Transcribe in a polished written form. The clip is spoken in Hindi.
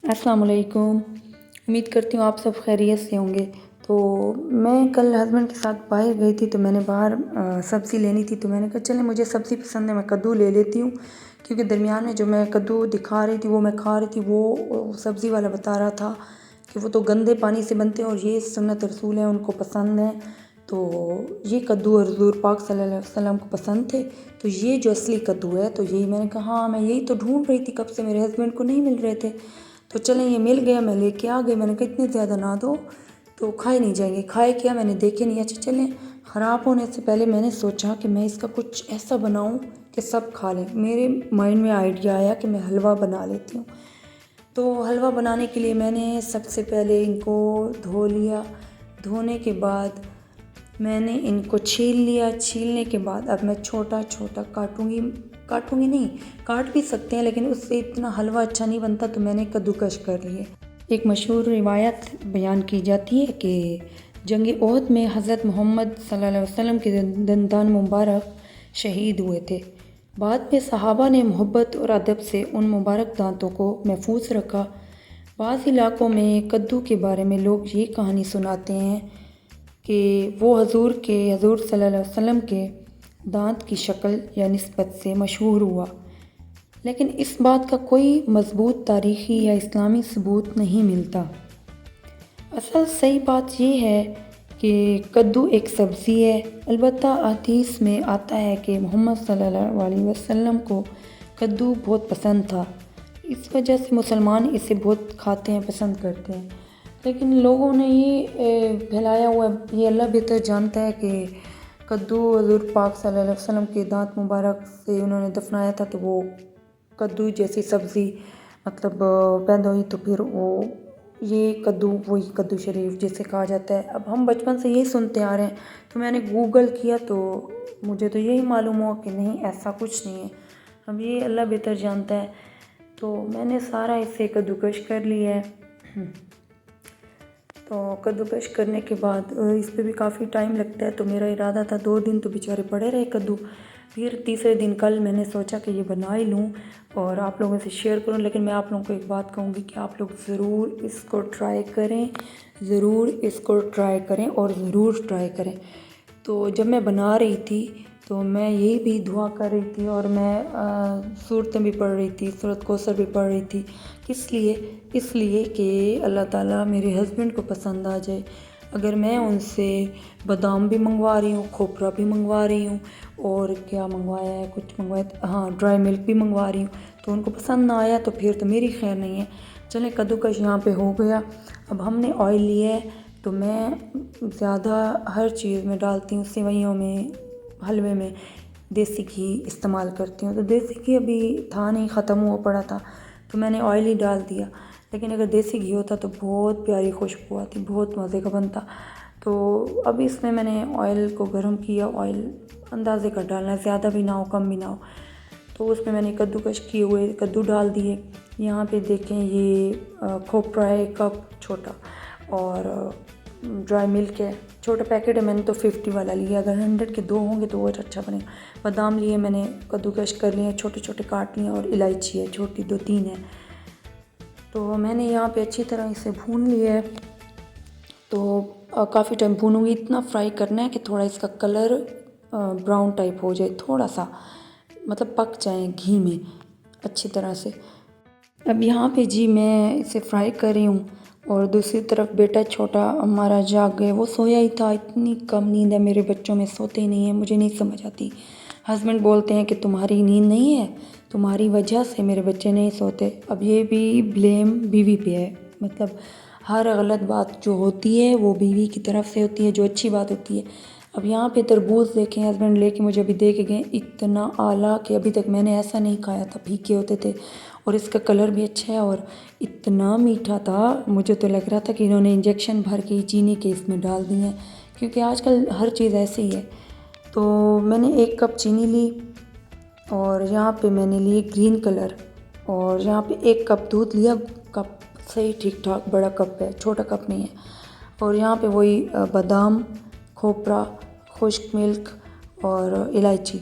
अस्सलाम वालेकुम। उम्मीद करती हूँ आप सब खैरियत से होंगे। तो मैं कल हस्बैंड के साथ बाहर गई थी, तो मैंने बाहर सब्ज़ी लेनी थी, तो मैंने कहा चले मुझे सब्ज़ी पसंद है, मैं कद्दू ले लेती हूँ। क्योंकि दरमियान में जो मैं कद्दू दिखा रही थी वो मैं खा रही थी, वो सब्ज़ी वाला बता रहा था कि वो तो गंदे पानी से बनते हैं और ये सुन्नत रसूल है, उनको पसंद है। तो ये कद्दू हुज़ूर पाक सल्लल्लाहु अलैहि वसल्लम को पसंद थे, तो ये जो असली कद्दू है तो यही मैंने कहा। हाँ, मैं यही तो ढूंढ रही थी कब से, मेरे हस्बैंड को नहीं मिल रहे थे। तो चलें ये मिल गया, मैं लेके आ गई। मैंने कहा इतने ज़्यादा ना दो तो खाए नहीं जाएंगे। खाए क्या, मैंने देखे नहीं। अच्छा चलें, ख़राब होने से पहले मैंने सोचा कि मैं इसका कुछ ऐसा बनाऊं कि सब खा लें। मेरे माइंड में आइडिया आया कि मैं हलवा बना लेती हूँ। तो हलवा बनाने के लिए मैंने सबसे पहले इनको धो लिया। धोने के बाद मैंने इनको छील लिया। छीलने के बाद अब मैं छोटा छोटा काटूंगी नहीं, काट भी सकते हैं लेकिन उससे इतना हलवा अच्छा नहीं बनता, तो मैंने कद्दूकश कर लिए। एक मशहूर रिवायत बयान की जाती है कि जंग ओहद में हज़रत मोहम्मद सल्लल्लाहु अलैहि वसल्लम के दंदान मुबारक शहीद हुए थे। बाद में सहाबा ने मोहब्बत और अदब से उन मुबारक दांतों को महफूज रखा। बाज़ इलाक़ों में कद्दू के बारे में लोग ये कहानी सुनाते हैं कि वो हजूर सल्लल्लाहु अलैहि वसल्लम के दांत की शक्ल या निस्बत से मशहूर हुआ, लेकिन इस बात का कोई मजबूत तारीख़ी या इस्लामी सबूत नहीं मिलता। असल सही बात ये है कि कद्दू एक सब्ज़ी है। अलबत्ता हदीस में आता है कि मोहम्मद सल्लल्लाहु अलैहि वसल्लम को कद्दू बहुत पसंद था, इस वजह से मुसलमान इसे बहुत खाते हैं, पसंद करते हैं। लेकिन लोगों ने ये फैलाया हुआ, ये अल्लाह बेहतर जानता है कि कद्दू हुज़ूर पाक सल्लल्लाहु अलैहि वसल्लम के दांत मुबारक से उन्होंने दफनाया था, तो वो कद्दू जैसी सब्ज़ी मतलब पैदा हुई, तो फिर वो ये कद्दू वही कद्दू शरीफ जिसे कहा जाता है। अब हम बचपन से यही सुनते आ रहे हैं, तो मैंने गूगल किया तो मुझे तो यही मालूम हुआ कि नहीं, ऐसा कुछ नहीं है। अब ये अल्लाह बेहतर जानता है। तो मैंने सारा इसे कद्दूकश कर लिया है। तो कद्दूकश करने के बाद इस पे भी काफ़ी टाइम लगता है, तो मेरा इरादा था 2 दिन तो बेचारे पड़े रहे कद्दू। फिर तीसरे दिन कल मैंने सोचा कि ये बना ही लूँ और आप लोगों से शेयर करूँ। लेकिन मैं आप लोगों को एक बात कहूँगी कि आप लोग ज़रूर इसको ट्राई करें, और ज़रूर ट्राई करें। तो जब मैं बना रही थी तो मैं यही भी दुआ कर रही थी और मैं सूरतें भी पढ़ रही थी, सूरत कौसर भी पढ़ रही थी। किस लिए? इसलिए कि अल्लाह ताला मेरे हस्बैंड को पसंद आ जाए। अगर मैं उनसे बादाम भी मंगवा रही हूँ, खोपरा भी मंगवा रही हूँ, और क्या मंगवाया है, कुछ मंगवाया, हाँ ड्राई मिल्क भी मंगवा रही हूँ, तो उनको पसंद ना आया तो फिर तो मेरी खैर नहीं है। चलें, कद्दूकश यहाँ पे हो गया। अब हमने ऑयल लिया है, तो मैं ज़्यादा हर चीज़ में डालती हूँ, सेवइयों में, हलवे में देसी घी इस्तेमाल करती हूँ। तो देसी घी अभी था नहीं, ख़त्म हुआ पड़ा था, तो मैंने ऑयल ही डाल दिया। लेकिन अगर देसी घी होता तो बहुत प्यारी खुशबू आती, बहुत मज़े का बनता। तो अब इसमें मैंने ऑयल को गर्म किया। ऑयल अंदाज़े का डालना है, ज़्यादा भी ना हो कम भी ना हो। तो उसमें मैंने कद्दूकश किए हुए कद्दू डाल दिए। यहाँ पे देखें, ये खोपरा है कप छोटा, और ड्राई मिल्क है, छोटा पैकेट है, मैंने तो 50 वाला लिया। अगर 100 के 2 होंगे तो वो अच्छा बनेगा। बादाम लिए मैंने, कद्दूकश कर लिए, छोटे छोटे काट लिए, और इलायची है छोटी 2-3 है। तो मैंने यहाँ पे अच्छी तरह इसे भून लिया है। तो काफ़ी टाइम भूनूंगी, इतना फ्राई करना है कि थोड़ा इसका कलर ब्राउन टाइप हो जाए, थोड़ा सा मतलब पक जाए घी में अच्छी तरह से। अब यहाँ पे जी मैं इसे फ्राई कर रही हूँ, और दूसरी तरफ बेटा छोटा हमारा जाग गए, वो सोया ही था। इतनी कम नींद है मेरे बच्चों में, सोते ही नहीं है, मुझे नहीं समझ आती। हस्बैंड बोलते हैं कि तुम्हारी नींद नहीं है, तुम्हारी वजह से मेरे बच्चे नहीं सोते। अब ये भी ब्लेम बीवी पे है, मतलब हर गलत बात जो होती है वो बीवी की तरफ से होती है, जो अच्छी बात होती है। अब यहाँ पे तरबूज देखें, हस्बैंड लेके मुझे अभी दे के गए, इतना आला कि अभी तक मैंने ऐसा नहीं खाया था, फीके होते थे, और इसका कलर भी अच्छा है, और इतना मीठा था, मुझे तो लग रहा था कि इन्होंने इंजेक्शन भर के चीनी के इसमें डाल दिए हैं, क्योंकि आजकल हर चीज़ ऐसे ही है। तो मैंने 1 कप चीनी ली, और यहाँ पे मैंने लिए ग्रीन कलर, और यहाँ पे 1 कप दूध लिया। कप सही ठीक ठाक बड़ा कप है, छोटा कप नहीं है। और यहाँ पे वही बादाम, खोपरा, खुश्क मिल्क और इलायची,